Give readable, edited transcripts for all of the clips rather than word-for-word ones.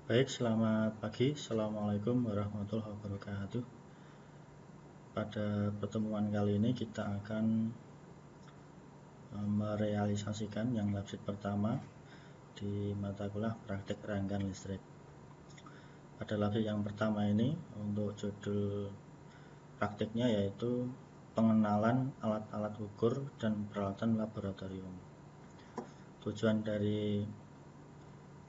Baik, selamat pagi. Assalamualaikum warahmatullahi wabarakatuh. Pada pertemuan kali ini kita akan merealisasikan yang lab sheet pertama di mata kuliah praktek rangkaian listrik. Pada lab sheet yang pertama ini untuk judul prakteknya yaitu pengenalan alat-alat ukur dan peralatan laboratorium. Tujuan dari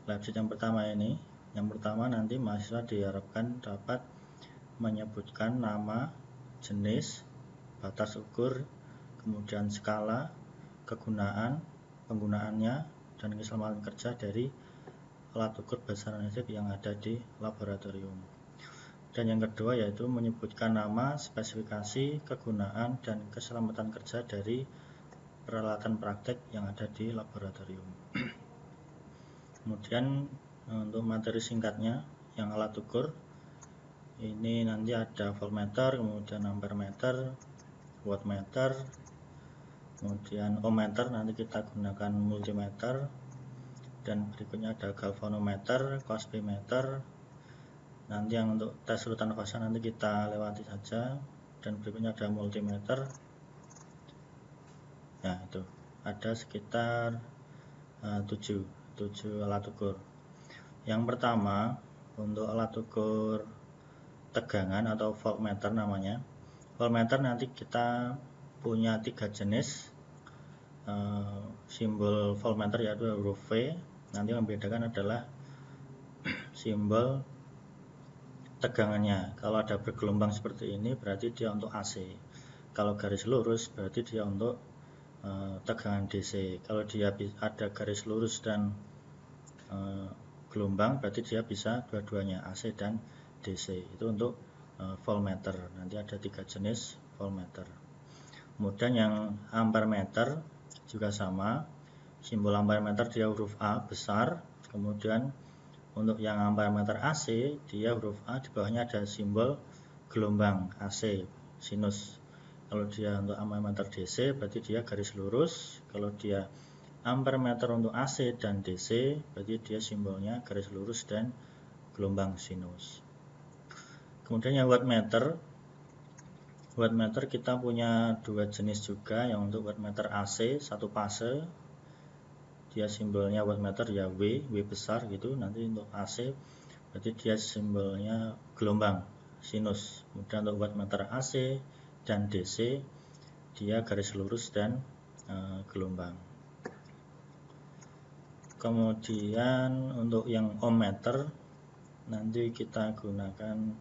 lab sheet yang pertama ini, yang pertama nanti mahasiswa diharapkan dapat menyebutkan nama, jenis, batas ukur, kemudian skala, penggunaannya, dan keselamatan kerja dari alat ukur besaran listrik yang ada di laboratorium. Dan yang kedua yaitu menyebutkan nama, spesifikasi, kegunaan, dan keselamatan kerja dari peralatan praktek yang ada di laboratorium. Kemudian untuk materi singkatnya yang alat ukur ini nanti ada voltmeter, kemudian ampermeter, wattmeter, kemudian ohmmeter, nanti kita gunakan multimeter, dan berikutnya ada galvanometer, cosbeameter. Nanti yang untuk tes urutan fase nanti kita lewati saja, dan berikutnya ada multimeter. Nah, itu ada sekitar 7 alat ukur. Yang pertama untuk alat ukur tegangan atau voltmeter namanya. Voltmeter nanti kita punya 3 jenis. Simbol voltmeter yaitu huruf V. Nanti yang membedakan adalah simbol tegangannya. Kalau ada bergelombang seperti ini berarti dia untuk AC. Kalau garis lurus berarti dia untuk tegangan DC. Kalau dia ada garis lurus dan gelombang berarti dia bisa dua-duanya, AC dan DC. Itu untuk voltmeter. Nanti ada 3 jenis voltmeter. Kemudian yang ampermeter juga sama. Simbol ampermeter dia huruf A besar. Kemudian untuk yang ampermeter AC dia huruf A, di bawahnya ada simbol gelombang AC sinus. Kalau dia untuk ampermeter DC berarti dia garis lurus. Kalau dia ampermeter untuk AC dan DC berarti dia simbolnya garis lurus dan gelombang sinus. Kemudian yang wattmeter kita punya 2 jenis juga. Yang untuk wattmeter AC 1 fase dia simbolnya wattmeter ya W besar gitu. Nanti untuk AC berarti dia simbolnya gelombang sinus. Kemudian untuk wattmeter AC dan DC dia garis lurus dan gelombang. Kemudian untuk yang ohmmeter nanti kita gunakan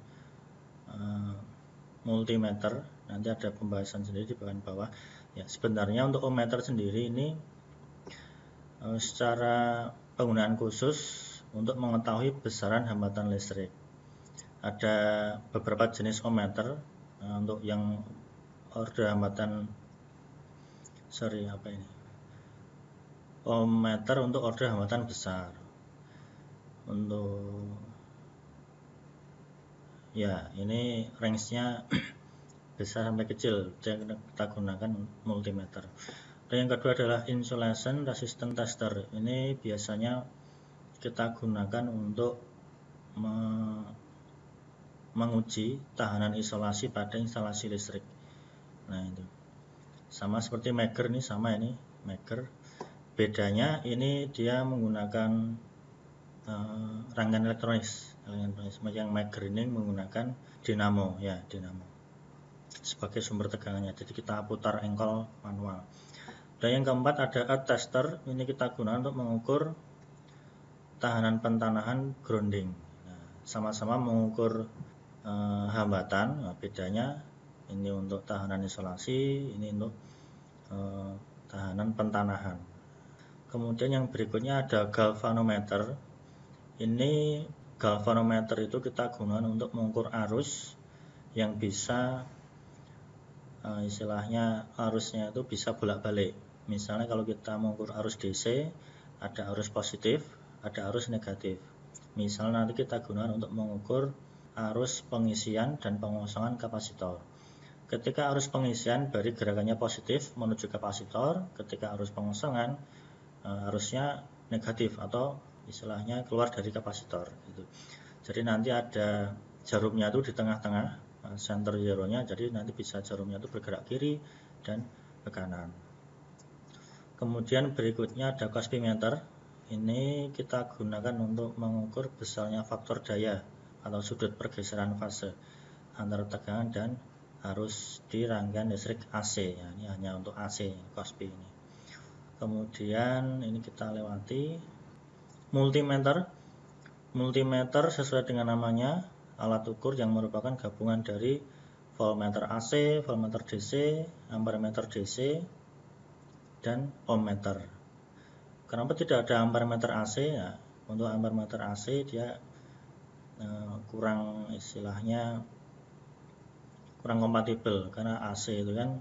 multimeter. Nanti ada pembahasan sendiri di bagian bawah. Ya, sebenarnya untuk ohmmeter sendiri ini secara penggunaan khusus untuk mengetahui besaran hambatan listrik. Ada beberapa jenis ohmmeter. Untuk yang order hambatan ohmmeter untuk order hambatan besar. Untuk ya ini range-nya besar sampai kecil, kita gunakan multimeter. Dan yang kedua adalah insulation resistant tester. Ini biasanya kita gunakan untuk menguji tahanan isolasi pada instalasi listrik. Nah, itu sama seperti Megger nih, sama ini Megger. Bedanya ini dia menggunakan rangkaian elektronis. Yang Megger ini menggunakan dinamo sebagai sumber tegangannya. Jadi kita putar engkol manual. Dan yang keempat ada earth tester. Ini kita gunakan untuk mengukur tahanan pentanahan grounding. Sama-sama mengukur hambatan. Nah, bedanya ini untuk tahanan isolasi, ini untuk tahanan pentanahan. Kemudian yang berikutnya ada galvanometer. Ini galvanometer itu kita gunakan untuk mengukur arus yang bisa istilahnya arusnya itu bisa bolak-balik. Misalnya kalau kita mengukur arus DC, ada arus positif, ada arus negatif. Misalnya nanti kita gunakan untuk mengukur arus pengisian dan pengosongan kapasitor. Ketika arus pengisian dari gerakannya positif menuju kapasitor, ketika arus pengosongan arusnya negatif atau istilahnya keluar dari kapasitor gitu. Jadi nanti ada jarumnya itu di tengah-tengah, center zeronya, jadi nanti bisa jarumnya itu bergerak kiri dan ke kanan. Kemudian berikutnya ada cosmimeter. Ini kita gunakan untuk mengukur besarnya faktor daya atau sudut pergeseran fase antara tegangan dan arus di rangkaian listrik AC ya. Ini hanya untuk AC cospi ini. Kemudian ini kita lewati multimeter. Multimeter sesuai dengan namanya, alat ukur yang merupakan gabungan dari voltmeter AC, voltmeter DC, ampermeter DC, dan ohmmeter. Kenapa tidak ada ampermeter AC? Ya, untuk ampermeter AC dia kurang kompatibel, karena AC itu kan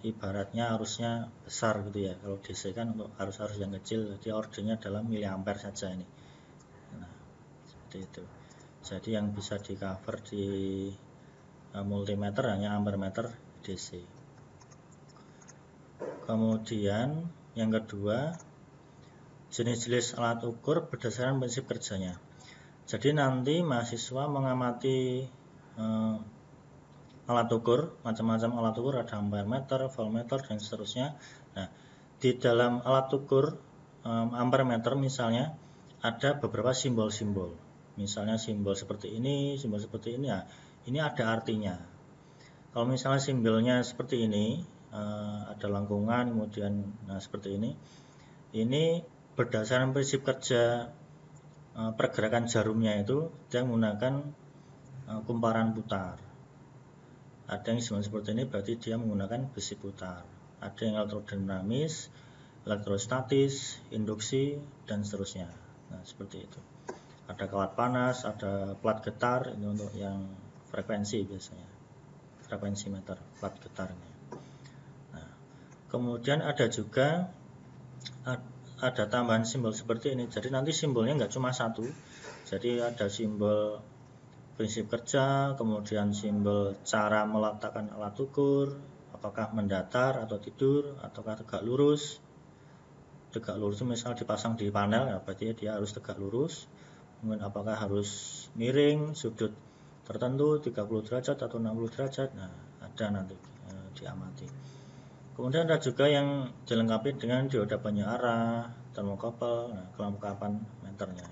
ibaratnya arusnya besar gitu ya. Kalau DC kan untuk arus-arus yang kecil, jadi ordernya dalam miliampere saja ini. Nah, seperti itu. Jadi yang bisa di cover di multimeter hanya ampermeter DC. Kemudian yang kedua, jenis-jenis alat ukur berdasarkan prinsip kerjanya. Jadi nanti mahasiswa mengamati alat ukur, macam-macam alat ukur, ada ampermeter, voltmeter, dan seterusnya. Nah, di dalam alat ukur ampermeter misalnya ada beberapa simbol-simbol. Misalnya simbol seperti ini, ya, ini ada artinya. Kalau misalnya simbolnya seperti ini, ada lengkungan, kemudian seperti ini berdasarkan prinsip kerja pergerakan jarumnya itu, dia menggunakan kumparan putar. Ada yang seperti ini, berarti dia menggunakan besi putar. Ada yang elektrodinamis, elektrostatis, induksi, dan seterusnya. Nah, seperti itu. Ada kawat panas, ada plat getar, ini untuk yang frekuensi biasanya. Frekuensi meter, plat getarnya. Nah, kemudian ada juga ada tambahan simbol seperti ini. Jadi nanti simbolnya nggak cuma satu. Jadi ada simbol prinsip kerja, kemudian simbol cara meletakkan alat ukur, apakah mendatar atau tidur, ataukah tegak lurus. Tegak lurus itu misal dipasang di panel, ya berarti dia harus tegak lurus. Kemudian apakah harus miring, sudut tertentu 30 derajat atau 60 derajat. Nah, ada nanti diamati. Kemudian ada juga yang dilengkapi dengan dioda penyearah, termokouple, kelengkapan meternya.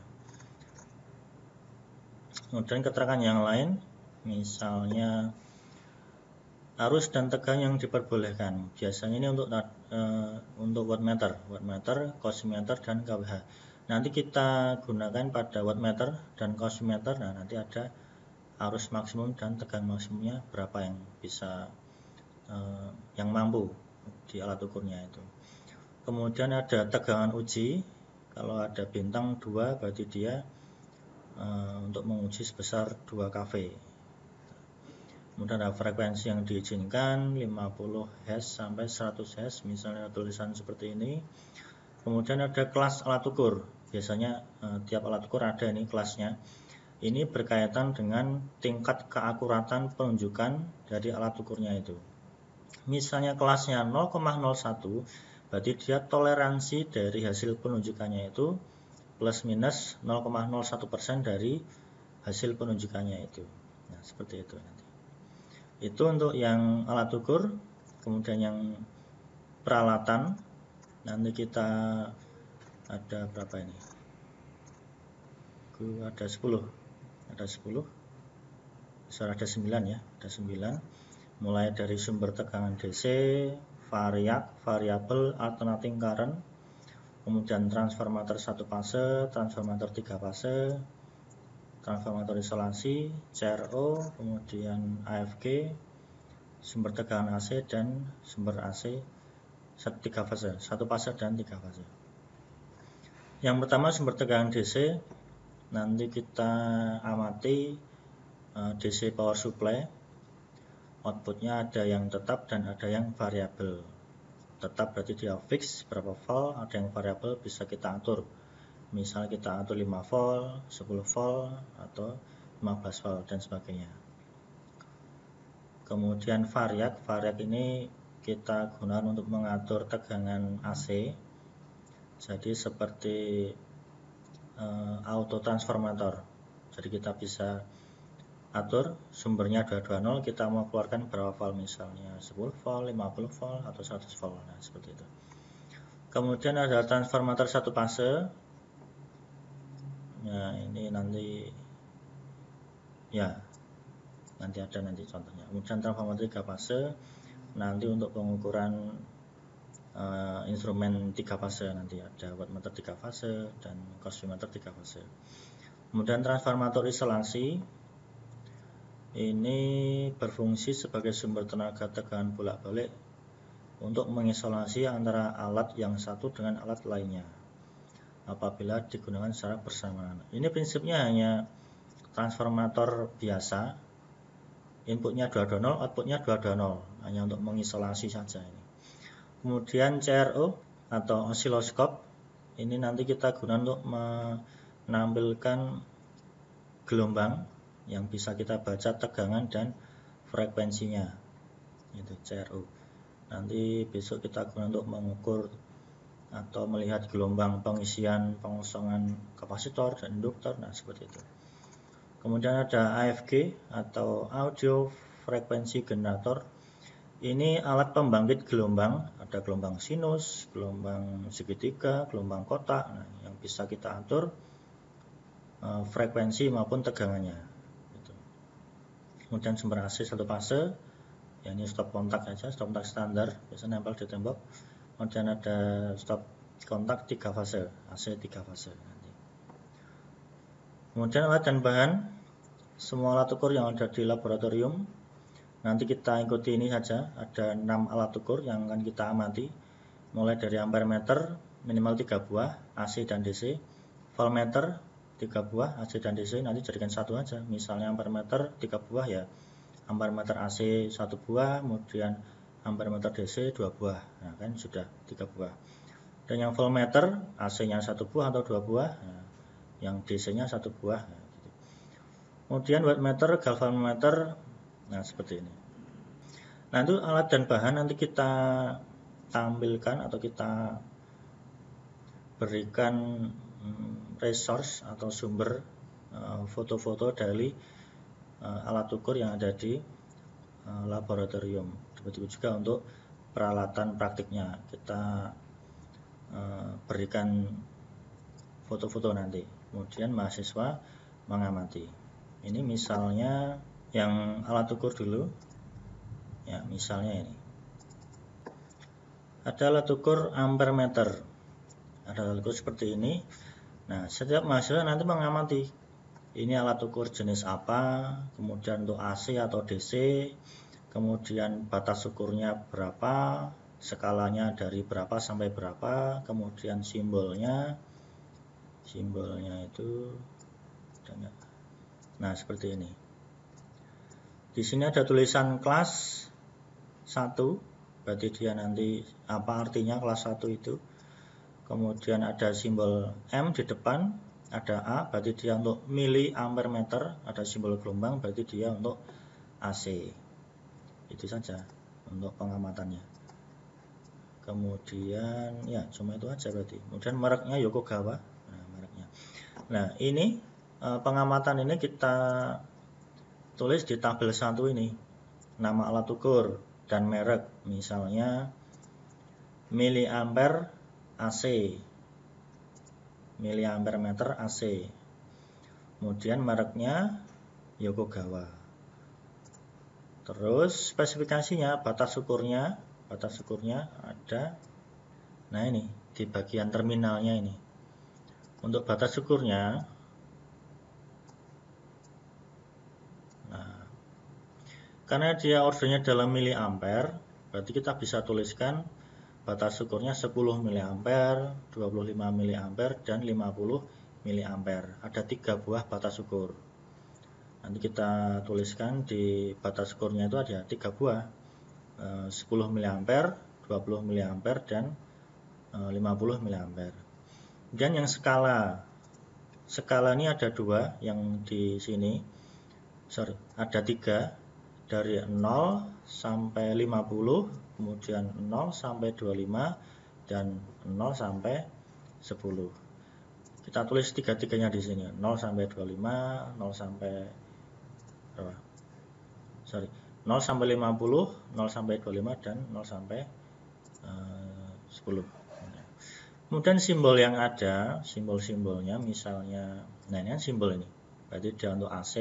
Kemudian keterangan yang lain, misalnya arus dan tegangan yang diperbolehkan. Biasanya ini untuk wattmeter, cosmimeter, dan kWh. Nanti kita gunakan pada wattmeter dan cosmimeter. Nah, nanti ada arus maksimum dan tegangan maksimumnya berapa yang bisa yang mampu di alat ukurnya itu. Kemudian ada tegangan uji. Kalau ada bintang 2 berarti dia untuk menguji sebesar 2 kV. Kemudian ada frekuensi yang diizinkan 50 Hz sampai 100 Hz, misalnya tulisan seperti ini. Kemudian ada kelas alat ukur. Biasanya tiap alat ukur ada ini kelasnya. Ini berkaitan dengan tingkat keakuratan penunjukan dari alat ukurnya itu. Misalnya kelasnya 0,01, berarti dia toleransi dari hasil penunjukannya itu plus minus 0,01% dari hasil penunjukannya itu. Nah, seperti itu nanti. Itu untuk yang alat ukur. Kemudian yang peralatan, nanti kita ada berapa ini? Ada 10. Besar ada 9 ya, ada 9. Mulai dari sumber tegangan DC, variabel, alternating current, kemudian transformator 1 fase, transformator 3 fase, transformator isolasi, CRO, kemudian AFG, sumber tegangan AC, dan sumber AC 3 fase, 1 fase dan 3 fase. Yang pertama sumber tegangan DC, nanti kita amati DC power supply. Outputnya ada yang tetap dan ada yang variabel. Tetap berarti dia fix berapa volt, ada yang variabel bisa kita atur. Misal kita atur 5 volt, 10 volt, atau 15 volt dan sebagainya. Kemudian variak ini kita gunakan untuk mengatur tegangan AC. Jadi seperti auto transformator. Jadi kita bisa atur sumbernya 220, kita mau keluarkan berapa volt, misalnya 10 volt, 50 volt, atau 100 volt. Nah, seperti itu. Kemudian ada transformator satu fase. Nah, ini nanti ya nanti ada contohnya. Kemudian transformator 3 fase nanti untuk pengukuran instrumen 3 fase, nanti ada wattmeter 3 fase dan cosmeter 3 fase. Kemudian transformator isolasi ini berfungsi sebagai sumber tenaga tegangan bolak-balik untuk mengisolasi antara alat yang satu dengan alat lainnya apabila digunakan secara bersamaan. Ini prinsipnya hanya transformator biasa, inputnya 220, outputnya 220, hanya untuk mengisolasi saja ini. Kemudian CRO atau osiloskop ini nanti kita gunakan untuk menampilkan gelombang yang bisa kita baca tegangan dan frekuensinya, itu CRO. Nanti besok kita gunakan untuk mengukur atau melihat gelombang pengisian pengosongan kapasitor dan induktor, nah seperti itu. Kemudian ada AFG atau audio frekuensi generator. Ini alat pembangkit gelombang, ada gelombang sinus, gelombang segitiga, gelombang kotak, nah, yang bisa kita atur frekuensi maupun tegangannya. Kemudian sumber AC satu fase, ya ini stop kontak aja, stop kontak standar, biasanya nempel di tembok. Kemudian ada stop kontak 3 fase, AC 3 fase. Kemudian alat dan bahan, semua alat ukur yang ada di laboratorium, nanti kita ikuti ini saja, ada 6 alat ukur yang akan kita amati, mulai dari ampere meter minimal 3 buah, AC dan DC, voltmeter 3 buah, AC dan DC, nanti jadikan satu aja, misalnya ampere meter 3 buah ya, ampere meter AC 1 buah, kemudian ampere meter DC 2 buah, nah kan sudah 3 buah. Dan yang voltmeter AC nya 1 buah atau 2 buah, nah, yang DC nya 1 buah, nah, gitu. Kemudian wattmeter, galvanometer, nah seperti ini. Nah itu alat dan bahan nanti kita tampilkan atau kita berikan resource atau sumber foto-foto dari alat ukur yang ada di laboratorium. Begitu juga untuk peralatan praktiknya, kita berikan foto-foto nanti, kemudian mahasiswa mengamati. Ini misalnya yang alat ukur dulu ya, misalnya ini ada alat ukur ampere meter, ada alat ukur seperti ini. Nah, setiap mahasiswa nanti mengamati ini alat ukur jenis apa, kemudian untuk AC atau DC, kemudian batas ukurnya berapa, skalanya dari berapa sampai berapa, kemudian simbolnya itu, nah seperti ini. Di sini ada tulisan kelas 1, berarti dia nanti apa artinya kelas 1 itu. Kemudian ada simbol M di depan, ada A berarti dia untuk miliampere meter, ada simbol gelombang berarti dia untuk AC. Itu saja untuk pengamatannya. Kemudian ya cuma itu aja berarti. Kemudian mereknya Yokogawa. Nah, mereknya. Nah, ini pengamatan ini kita tulis di tabel 1 ini. Nama alat ukur dan merek, misalnya miliampere AC, miliampere meter AC. Kemudian mereknya Yokogawa. Terus spesifikasinya, batas ukurnya ada. Nah ini di bagian terminalnya ini. Untuk batas ukurnya, nah, karena dia ordernya dalam miliampere, berarti kita bisa tuliskan batas ukurnya 10 miliampere, 25 miliampere, dan 50 miliampere. Ada 3 buah batas ukur. Nanti kita tuliskan di batas ukurnya itu ada 3 buah, 10 miliampere, 20 miliampere, dan 50 miliampere. Dan yang skala ini ada 2 yang di sini. Ada 3 dari 0 sampai 50, kemudian 0 sampai 25, dan 0 sampai 10. Kita tulis tiga-tiganya di sini, 0 sampai 25, 0 sampai 0 sampai 50, 0 sampai 25 dan 0 sampai 10. Kemudian simbol yang ada, simbol-simbolnya misalnya, nah ini simbol ini. Berarti dia untuk AC,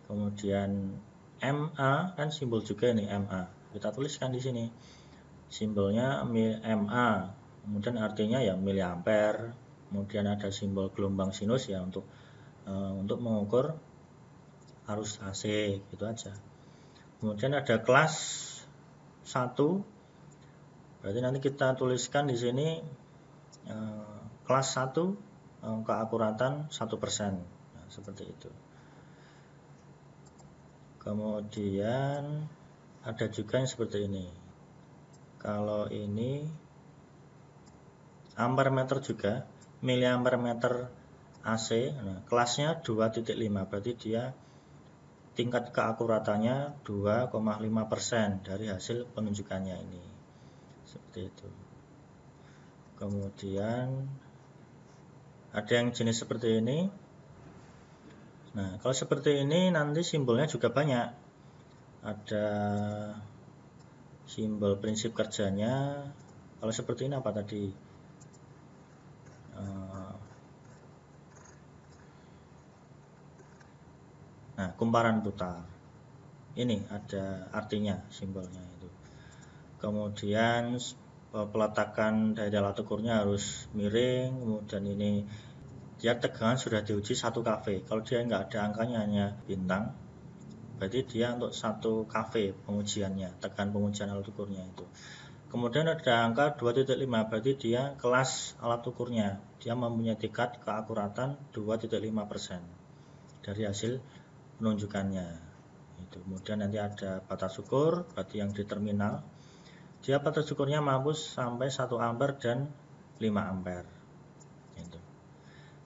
kemudian MA kan simbol juga ini MA. Kita tuliskan di sini. Simbolnya MA. Kemudian artinya ya miliampere. Kemudian ada simbol gelombang sinus ya untuk mengukur arus AC, gitu aja. Kemudian ada kelas 1. Berarti nanti kita tuliskan di sini kelas 1 keakuratan 1%. Nah, seperti itu. Kemudian ada juga yang seperti ini. Kalau ini ampere meter juga, miliampere meter AC, nah, kelasnya 2.5, berarti dia tingkat keakuratannya 2,5% dari hasil penunjukannya ini. Seperti itu. Kemudian ada yang jenis seperti ini. Nah, kalau seperti ini nanti simbolnya juga banyak. Ada simbol prinsip kerjanya. Kalau seperti ini apa tadi? Nah, kumparan putar. Ini ada artinya simbolnya itu. Kemudian peletakan dari alat ukurnya harus miring. Kemudian ini dia tegangan sudah diuji 1 kV. Kalau dia nggak ada angkanya, hanya bintang, berarti dia untuk 1 kV pengujiannya, tegangan pengujian alat ukurnya itu. Kemudian ada angka 2.5, berarti dia kelas alat ukurnya, dia mempunyai tingkat keakuratan 2.5% dari hasil penunjukannya. Itu. Kemudian nanti ada batas ukur, berarti yang di terminal, dia batas ukurnya mampu sampai 1 ampere dan 5 ampere. Itu.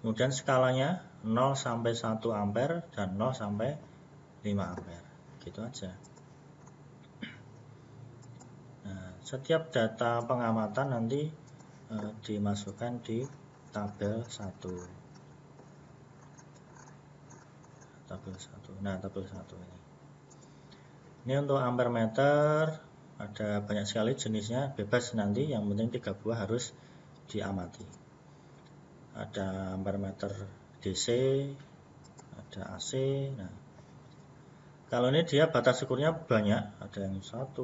Kemudian skalanya 0 sampai 1 ampere dan 0 sampai 5 ampere. Gitu aja. Nah, setiap data pengamatan nanti dimasukkan di tabel 1. Tabel 1. Nah, tabel 1 ini. Ini untuk ampere meter, ada banyak sekali jenisnya, bebas nanti, yang penting 3 buah harus diamati. Ada ampere meter DC, ada AC. Nah, kalau ini dia batas ukurnya banyak, ada yang 1,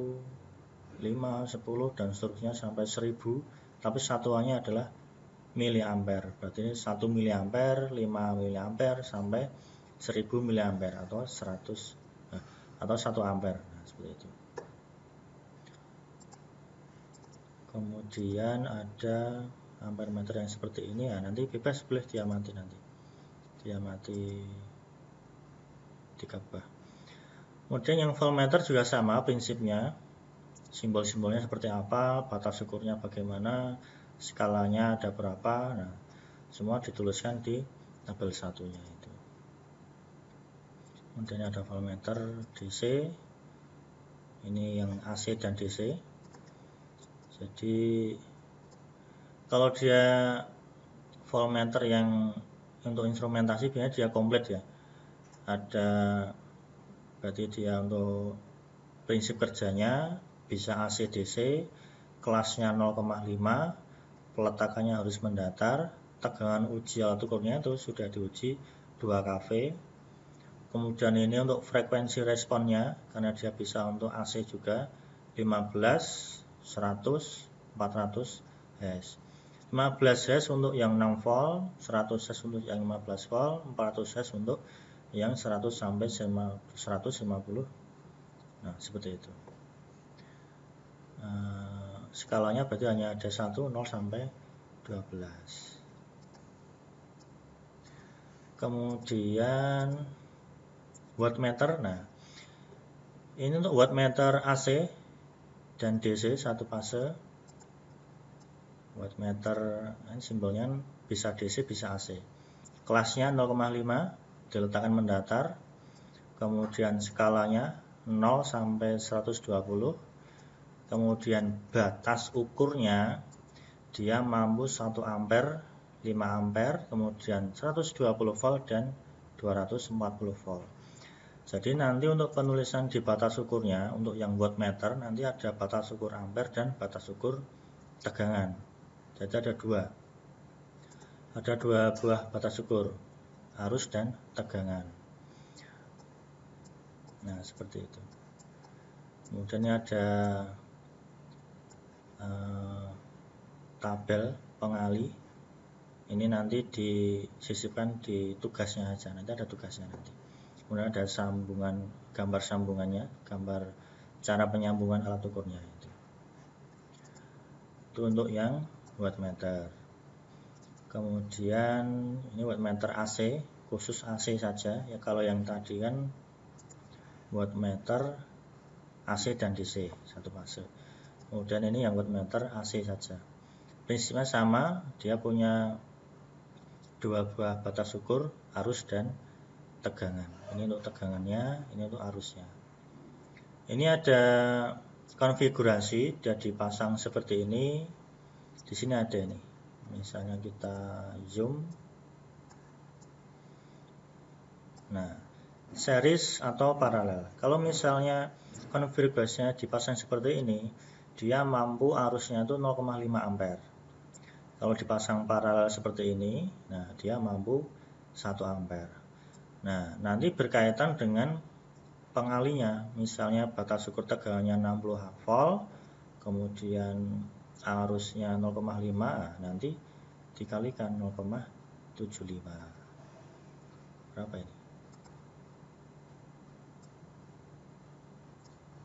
5, 10 dan seterusnya sampai 1000, tapi satuannya adalah miliampere. Berarti ini 1 miliampere, 5 miliampere sampai 1000 miliampere atau 100 atau 1 ampere. Nah, seperti itu. Kemudian ada ampere meter yang seperti ini ya, nanti bebas boleh diamati nanti. Diamati 3 buah. Kemudian yang voltmeter juga sama prinsipnya. Simbol-simbolnya seperti apa, batas ukurnya bagaimana, skalanya ada berapa. Nah, semua dituliskan di tabel 1-nya itu. Kemudian ada voltmeter DC. Ini yang AC dan DC. Jadi kalau dia voltmeter yang untuk instrumentasi biasanya dia komplit ya. Ada berarti dia untuk prinsip kerjanya bisa AC DC, kelasnya 0,5, peletakannya harus mendatar, tegangan uji alat ukurnya itu sudah diuji 2 kV. Kemudian ini untuk frekuensi responnya, karena dia bisa untuk AC juga 15, 100, 400 Hz. 15 Hz untuk yang 6 volt, 100 Hz untuk yang 15 volt, 400 Hz untuk yang 100 sampai 150. Nah, seperti itu. Skalanya berarti hanya ada 1, 0 sampai 12. Kemudian wattmeter. Nah, ini untuk wattmeter AC dan DC satu fase. Wattmeter simbolnya bisa DC bisa AC. Kelasnya 0,5 diletakkan mendatar. Kemudian skalanya 0 sampai 120. Kemudian batas ukurnya dia mampu 1 ampere, 5 ampere, kemudian 120 volt dan 240 volt. Jadi nanti untuk penulisan di batas ukurnya, untuk yang wattmeter nanti ada batas ukur ampere dan batas ukur tegangan. Jadi ada dua buah batas ukur, arus dan tegangan. Nah, seperti itu. Kemudian ada tabel pengali. Ini nanti disisipkan di tugasnya aja. Nanti ada tugasnya nanti. Kemudian ada sambungan, gambar sambungannya, gambar cara penyambungan alat ukurnya itu untuk yang wattmeter. Kemudian ini wattmeter AC, khusus AC saja ya. Kalau yang tadi kan wattmeter AC dan DC satu fase. Kemudian ini yang wattmeter AC saja. Prinsipnya sama, dia punya dua buah batas ukur, arus dan tegangan. Ini untuk tegangannya, ini untuk arusnya. Ini ada konfigurasi, dia dipasang seperti ini. Di sini ada ini. Misalnya kita zoom. Nah, series atau paralel. Kalau misalnya konfigurasinya dipasang seperti ini, dia mampu arusnya itu 0,5 ampere. Kalau dipasang paralel seperti ini, nah dia mampu 1 ampere. Nah, nanti berkaitan dengan pengalinya. Misalnya batas ukur tegangannya 60 volt, kemudian arusnya 0,5, nanti dikalikan 0,75. Berapa ini?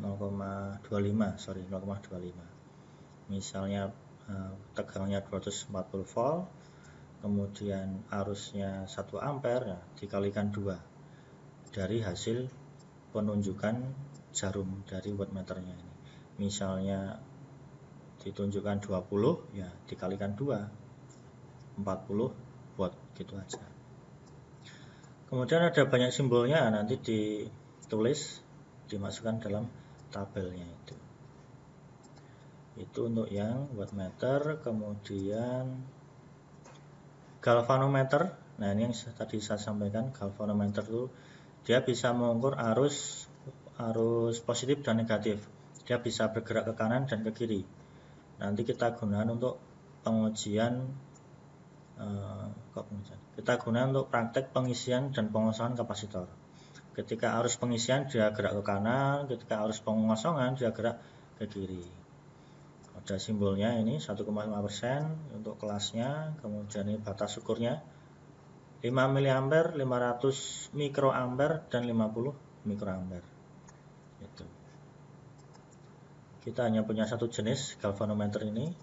0,25. Misalnya tegangannya 240 volt, kemudian arusnya 1 ampere, ya, dikalikan 2 dari hasil penunjukan jarum dari wattmeternya ini. Misalnya ditunjukkan 20, ya dikalikan 2, 40 watt, gitu aja. Kemudian ada banyak simbolnya, nanti ditulis, dimasukkan dalam tabelnya itu. Itu untuk yang wattmeter. Kemudian galvanometer. Nah, ini yang tadi saya sampaikan, galvanometer itu dia bisa mengukur arus positif dan negatif. Dia bisa bergerak ke kanan dan ke kiri. Nanti kita gunakan untuk pengujian, kita gunakan untuk praktek pengisian dan pengosongan kapasitor. Ketika arus pengisian dia gerak ke kanan, ketika arus pengosongan dia gerak ke kiri. Ada simbolnya ini 1,5% untuk kelasnya. Kemudian ini batas ukurnya 5 mA, 500 mikroampere dan 50 mikroampere. Itu. Kita hanya punya satu jenis galvanometer ini.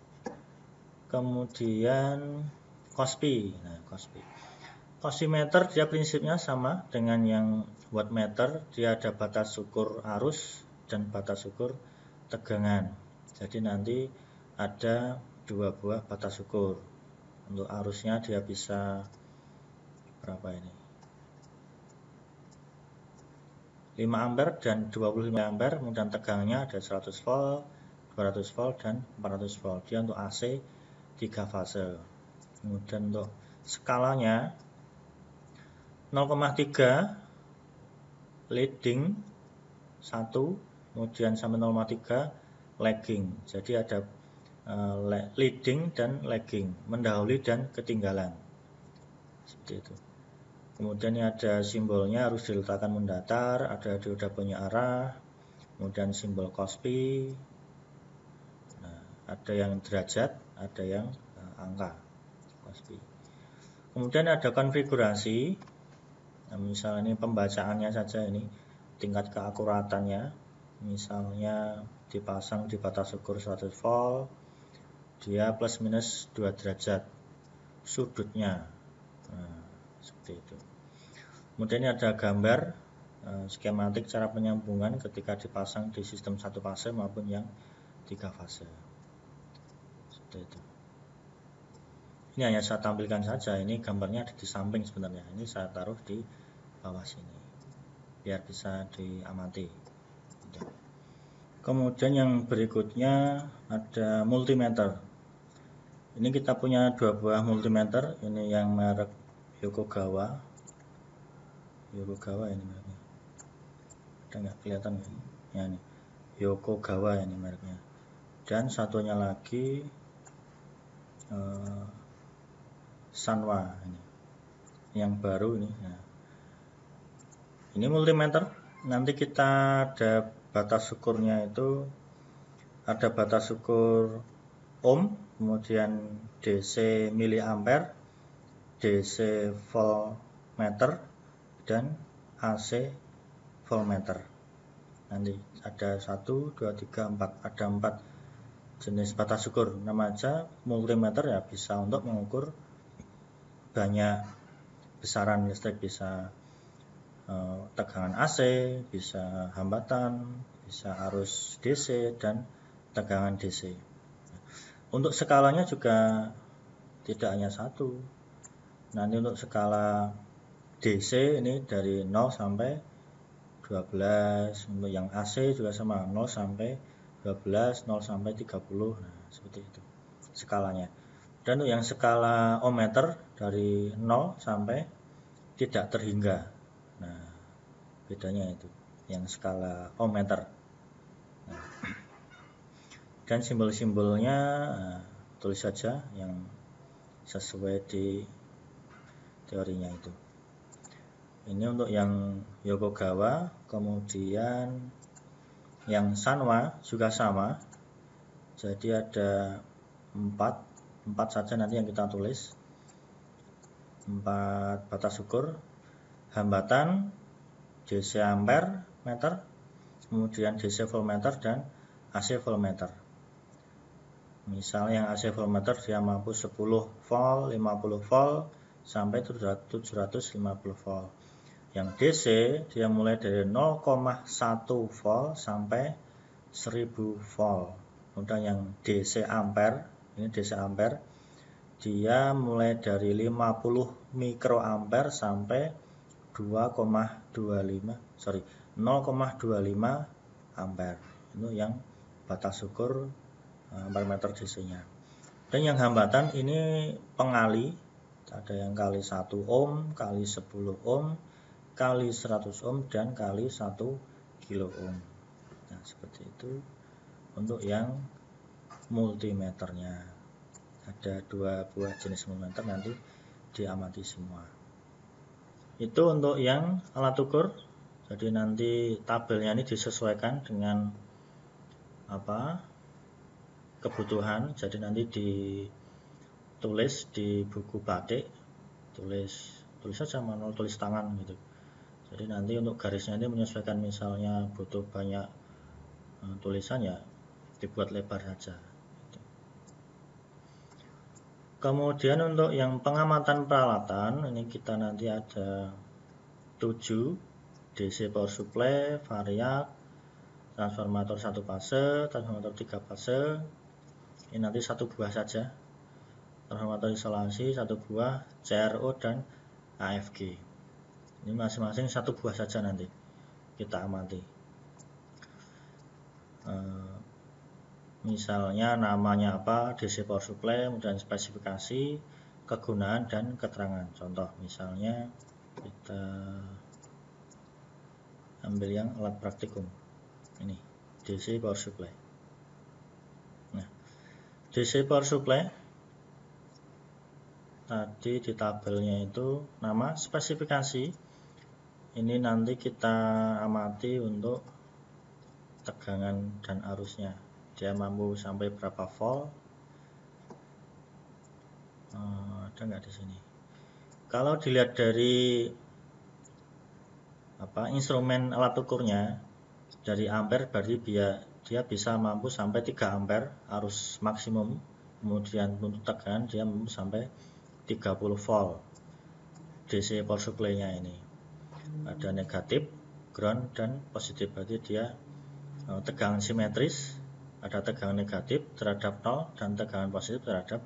Kemudian Cosby. Nah, Cosbymeter dia prinsipnya sama dengan yang wattmeter. Dia ada batas ukur arus dan batas ukur tegangan. Jadi nanti ada dua buah batas ukur. Untuk arusnya dia bisa berapa ini? 5 ampere dan 25 ampere. Kemudian tegangannya ada 100 volt, 200 volt dan 400 volt. Dia untuk AC 3 fase. Kemudian untuk skalanya 0,3 leading 1, kemudian sampai 0,3 lagging. Jadi ada leading dan lagging, mendahului dan ketinggalan. Seperti itu. Kemudian ini ada simbolnya, harus diletakkan mendatar, ada dioda punya arah, kemudian simbol Cosby. Nah, ada yang derajat, ada yang angka Cosby. Kemudian ada konfigurasi. Nah, misalnya ini pembacaannya saja, ini tingkat keakuratannya. Misalnya dipasang di batas ukur 100 volt, dia plus minus 2 derajat sudutnya. Nah, seperti itu. Kemudian ini ada gambar skematik cara penyambungan ketika dipasang di sistem satu fase maupun yang 3 fase. Seperti itu. Ini hanya saya tampilkan saja, ini gambarnya ada di samping sebenarnya. Ini saya taruh di bawah sini biar bisa diamati. Kemudian yang berikutnya ada multimeter. Ini kita punya dua buah multimeter, ini yang merek Yokogawa ini mereknya, ada nggak kelihatan ya, ini Yokogawa ini mereknya, dan satunya lagi Sanwa ini yang baru ini. Nah, ini multimeter, nanti kita ada batas ukurnya, itu ada batas ukur ohm, kemudian DC miliampere, DC voltmeter, dan AC voltmeter. Nanti ada 1, 2, 3, 4, ada 4 jenis batas ukur. Nama aja multimeter ya, bisa untuk mengukur banyak besaran listrik, bisa tegangan AC, bisa hambatan, bisa arus DC, dan tegangan DC. Untuk skalanya juga tidak hanya satu. Nanti untuk skala DC ini dari 0 sampai 12, untuk yang AC juga sama, 0 sampai 12, 0 sampai 30. Nah, seperti itu skalanya. Dan untuk yang skala ohmmeter dari 0 sampai tidak terhingga. Nah, bedanya itu yang skala ohmmeter. Nah, dan simbol-simbolnya tulis saja yang sesuai di teorinya itu. Ini untuk yang Yokogawa, kemudian yang Sanwa juga sama. Jadi ada 4 saja nanti yang kita tulis. 4 batas ukur, hambatan, DC ampere meter, kemudian DC voltmeter, dan AC voltmeter. Misal yang AC voltmeter dia mampu 10 volt, 50 volt, sampai 750 volt. Yang DC dia mulai dari 0,1 volt sampai 1000 volt. Kemudian yang DC ampere, ini DC ampere, dia mulai dari 50 mikroampere sampai 0,25 ampere. Itu yang batas ukur ampere DC-nya. Dan yang hambatan ini pengali, ada yang kali 1 ohm, kali 10 ohm, kali 100 ohm, dan kali 1 kilo ohm. Nah, seperti itu untuk yang multimeternya. Ada 2 buah jenis multimeter, nanti diamati semua. Itu untuk yang alat ukur. Jadi nanti tabelnya ini disesuaikan dengan kebutuhan. Jadi nanti ditulis di buku batik, tulis saja manual, tulis tangan gitu. Jadi nanti untuk garisnya ini menyesuaikan, misalnya butuh banyak tulisan ya dibuat lebar saja. Kemudian untuk yang pengamatan peralatan, ini kita nanti ada 7, DC power supply, variak, transformator 1 fase, transformator 3 fase. Ini nanti 1 buah saja. Transformator isolasi 1 buah, CRO dan AFG. Ini masing-masing 1 buah saja nanti kita amati. Misalnya namanya apa, DC power supply, kemudian spesifikasi, kegunaan, dan keterangan. Contoh misalnya kita ambil yang alat praktikum. Ini DC power supply. Nah, DC power supply tadi di tabelnya itu nama, spesifikasi. Ini nanti kita amati untuk tegangan dan arusnya. Dia mampu sampai berapa volt? Ada nggak di sini? Kalau dilihat dari instrumen alat ukurnya dari ampere, berarti dia bisa mampu sampai 3 ampere arus maksimum. Kemudian untuk tegangan dia mampu sampai 30 volt. DC power supply-nya ini ada negatif, ground, dan positif. Berarti dia tegangan simetris, ada tegangan negatif terhadap 0 dan tegangan positif terhadap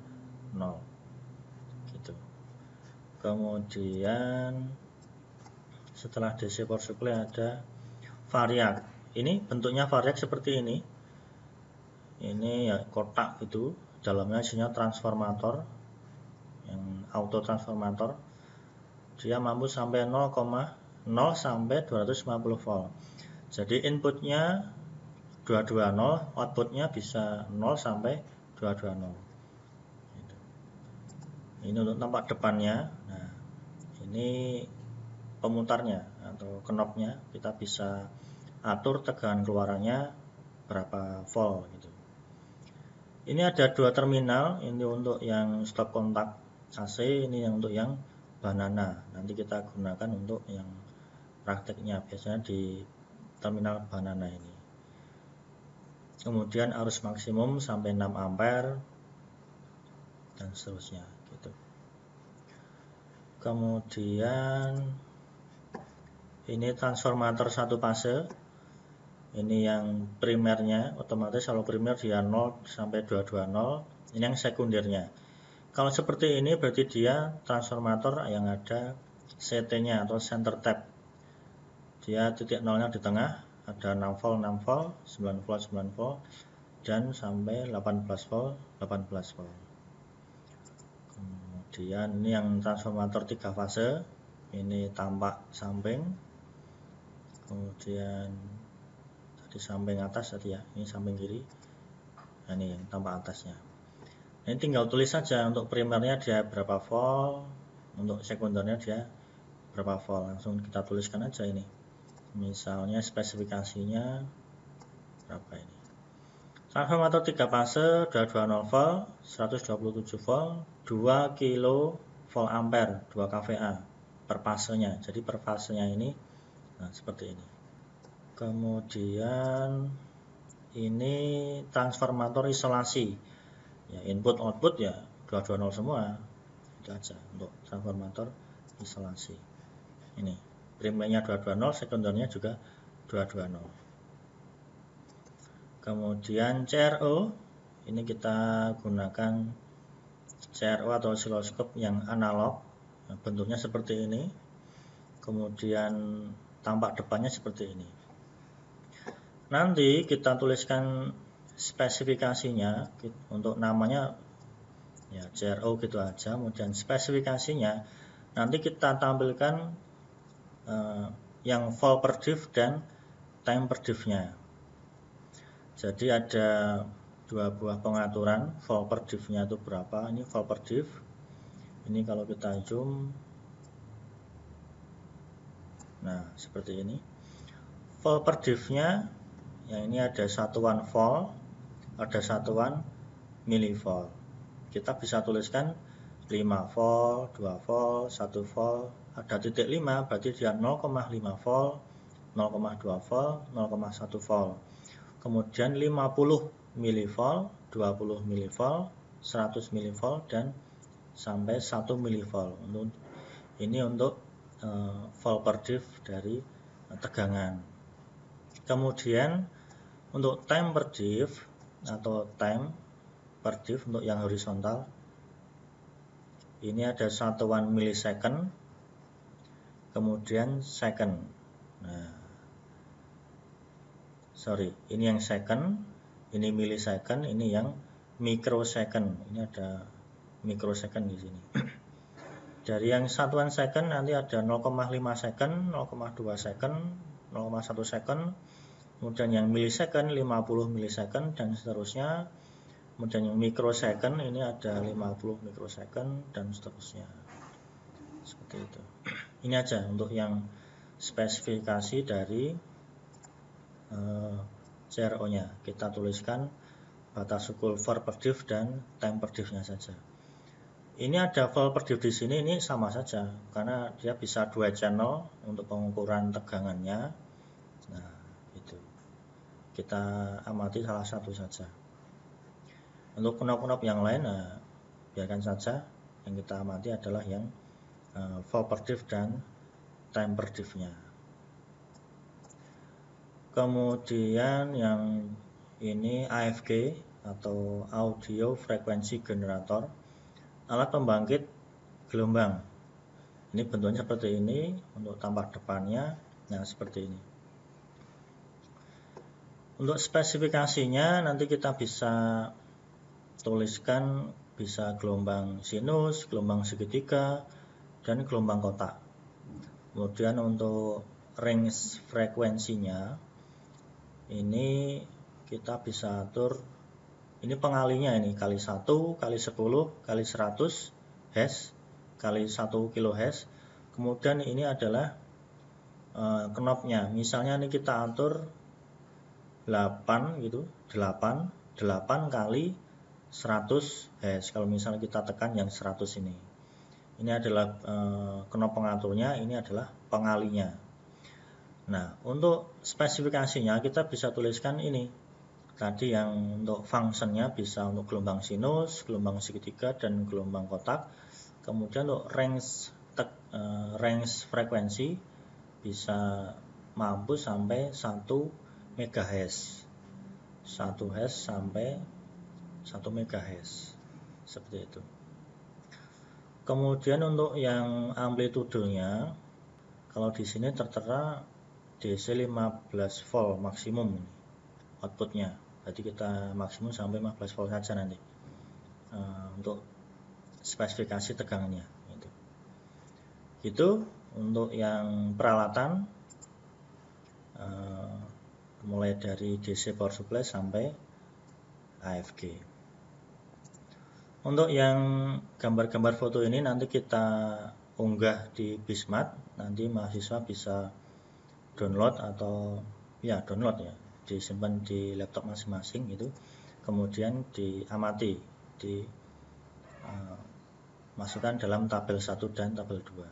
0 gitu. Kemudian setelah DC power supply ada variak. Ini bentuknya variak seperti ini ya, kotak itu. dalamnya isinya transformator, yang auto transformator. Dia mampu sampai 0,0 sampai 250 volt. Jadi inputnya 220, outputnya bisa 0 sampai 220. Ini untuk tampak depannya. Nah, ini pemutarnya atau knobnya, kita bisa atur tegangan keluarannya berapa volt gitu. Ini ada dua terminal, ini untuk yang stop kontak AC, ini yang untuk yang banana. Nanti kita gunakan untuk yang prakteknya, biasanya di terminal banana ini. Kemudian arus maksimum sampai 6 ampere dan seterusnya gitu. Kemudian ini transformator satu fase. Ini yang primernya, otomatis kalau primer dia 0 sampai 220. Ini yang sekundernya. Kalau seperti ini berarti dia transformator yang ada CT-nya atau center tap. Dia titik nolnya di tengah, ada 6 volt, 6 volt, 9 volt, 9 volt, dan sampai 18 volt, 18 volt. Kemudian ini yang transformator 3 fase. Ini tampak samping. Kemudian di samping atas tadi ya, ini samping kiri. Nah, ini yang tampak atasnya. Ini tinggal tulis saja untuk primernya dia berapa volt, untuk sekundernya dia berapa volt. Langsung kita tuliskan aja ini. Misalnya spesifikasinya berapa ini. Transformator 3 fase 220 volt, 127 volt, 2 kilo volt ampere, 2 kVA per fasenya. Jadi per fasenya ini nah seperti ini. Kemudian ini transformator isolasi. Ya, input output ya 220 semua. Itu aja untuk transformator isolasi. Ini primernya 220, sekundernya juga 220. Kemudian CRO, ini kita gunakan CRO atau oscilloscope yang analog. Nah, bentuknya seperti ini. Kemudian tampak depannya seperti ini. Nanti kita tuliskan spesifikasinya untuk namanya ya CRO gitu aja. Kemudian spesifikasinya nanti kita tampilkan yang volt per diff dan time per diff-nya. Jadi ada dua buah pengaturan volt per diff-nya itu berapa. Ini volt per diff. Ini kalau kita zoom, nah seperti ini. Volt per diff-nya yang ini ada satuan volt, ada satuan milivolt. Kita bisa tuliskan 5 volt, 2 volt, 1 volt, ada titik 5 berarti dia 0,5 volt, 0,2 volt, 0,1 volt. Kemudian 50 milivolt, 20 milivolt, 100 milivolt dan sampai 1 milivolt. Ini untuk volt per diff dari tegangan. Kemudian untuk time per diff atau time per diff untuk yang horizontal, ini ada satuan milisecond, kemudian second. Nah, ini yang second, ini milisecond, ini yang microsecond. Ini ada microsecond di sini. Dari yang satuan second nanti ada 0,5 second, 0,2 second, 0,1 second. Kemudian yang milisecond 50 milisecond dan seterusnya. Kemudian yang microsecond ini ada 50 microsecond dan seterusnya. Seperti itu. Ini aja untuk yang spesifikasi dari CRO-nya. Kita tuliskan batas ukur volt per diff dan time per diff-nya saja. Ini ada volt per diff di sini, ini sama saja karena dia bisa 2 channel untuk pengukuran tegangannya. Nah, itu. Kita amati salah satu saja. Untuk knob-knob yang lain, biarkan saja. Yang kita amati adalah yang volt per diff dan time per diff-nya. Kemudian yang ini AFG atau audio frequency generator, alat pembangkit gelombang. Ini bentuknya seperti ini untuk tampak depannya. Nah, seperti ini. Untuk spesifikasinya nanti kita bisa tuliskan bisa gelombang sinus, gelombang segitiga, dan gelombang kotak. Kemudian untuk range frekuensinya ini kita bisa atur, ini pengalinya ini kali 1, kali 10, kali 100 Hz, kali 1 kHz. Kemudian ini adalah knobnya, misalnya ini kita atur 8 gitu, 8 kali 100 Hz. Kalau misalnya kita tekan yang 100 ini adalah knob pengaturnya, ini adalah pengalinya. Nah, untuk spesifikasinya kita bisa tuliskan ini tadi, yang untuk fungsinya bisa untuk gelombang sinus, gelombang segitiga, dan gelombang kotak. Kemudian untuk range frekuensi bisa mampu sampai 1 MHz, 1 Hz sampai 1 MHz, seperti itu. Kemudian untuk yang amplitudenya, kalau di sini tertera DC 15 volt maksimum outputnya, jadi kita maksimum sampai 15 volt saja nanti untuk spesifikasi tegangannya. Itu untuk yang peralatan, mulai dari DC power supply sampai AFG. Untuk yang gambar-gambar foto ini nanti kita unggah di Bismart, nanti mahasiswa bisa download atau download ya, disimpan di laptop masing-masing gitu, kemudian diamati, masukkan dalam tabel 1 dan tabel 2.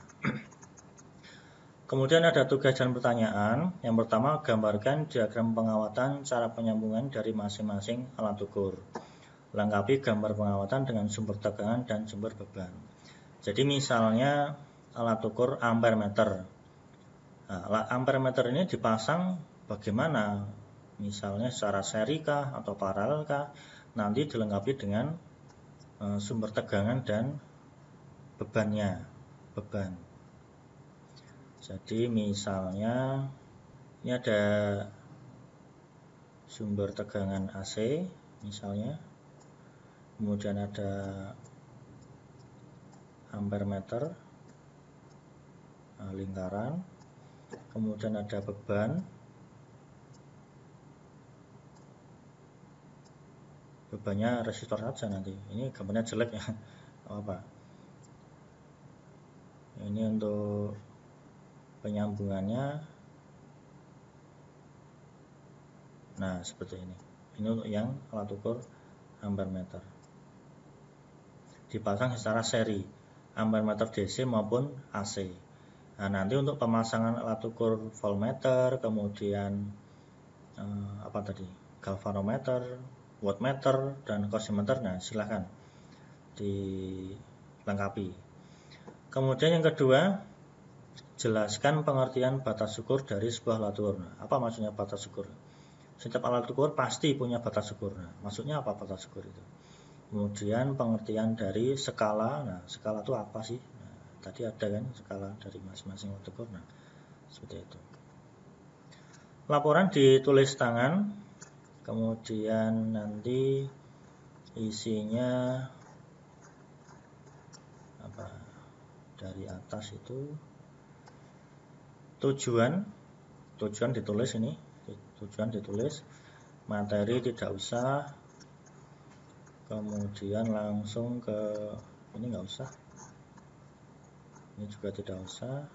Kemudian ada tugas dan pertanyaan. Yang pertama, gambarkan diagram pengawatan cara penyambungan dari masing-masing alat ukur. Lengkapi gambar pengawatan dengan sumber tegangan dan sumber beban. Jadi misalnya alat ukur ampere meter. Nah, alat ampere meter ini dipasang bagaimana? Misalnya secara seri kah atau paralel kah? Nanti dilengkapi dengan sumber tegangan dan beban. Jadi misalnya ini ada sumber tegangan AC misalnya, kemudian ada ampere meter lingkaran, kemudian ada bebannya resistor saja nanti. Ini gambarnya jelek ya, apa? Ini untuk penyambungannya. Nah, seperti ini. Ini untuk yang alat ukur ampere meter. Dipasang secara seri, ampere meter DC maupun AC. Nah, nanti untuk pemasangan alat ukur voltmeter, kemudian galvanometer, wattmeter, dan cosimeter, nah silahkan dilengkapi. Kemudian yang kedua, jelaskan pengertian batas ukur dari sebuah alat ukur. Nah, apa maksudnya batas ukur? Setiap alat ukur pasti punya batas ukur. Nah, maksudnya apa batas ukur itu? Kemudian pengertian dari skala. Nah, skala itu apa sih? Nah, tadi ada kan skala dari masing-masing alat ukur. Nah, seperti itu. Laporan ditulis tangan. Kemudian nanti isinya apa? Dari atas itu tujuan ditulis ini, tujuan ditulis, materi tidak usah, kemudian langsung ke ini nggak usah, ini juga tidak usah,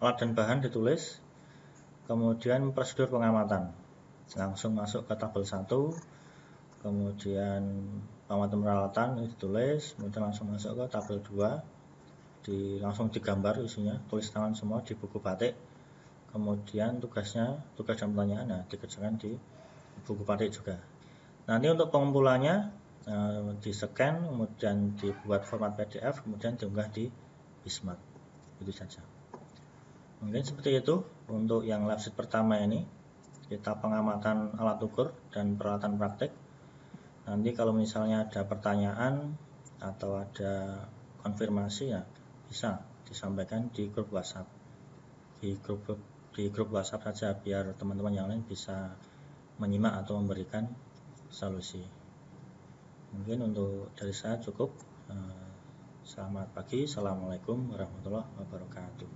alat dan bahan ditulis, kemudian prosedur pengamatan langsung masuk ke tabel 1, kemudian pengamatan peralatan ini ditulis, kemudian langsung masuk ke tabel 2, langsung digambar isinya, tulis tangan semua di buku batik. Kemudian tugas dan pertanyaan dikerjakan di buku batik juga. Nanti untuk pengumpulannya di scan, kemudian dibuat format PDF, kemudian diunggah di Bismart. Itu saja. Mungkin seperti itu untuk yang lab sheet pertama ini. Kita pengamatan alat ukur dan peralatan praktik. Nanti kalau misalnya ada pertanyaan atau ada konfirmasi ya bisa disampaikan di grup WhatsApp. Di grup WhatsApp saja biar teman-teman yang lain bisa menyimak atau memberikan solusi. Mungkin untuk dari saya cukup. Selamat pagi. Assalamualaikum warahmatullahi wabarakatuh.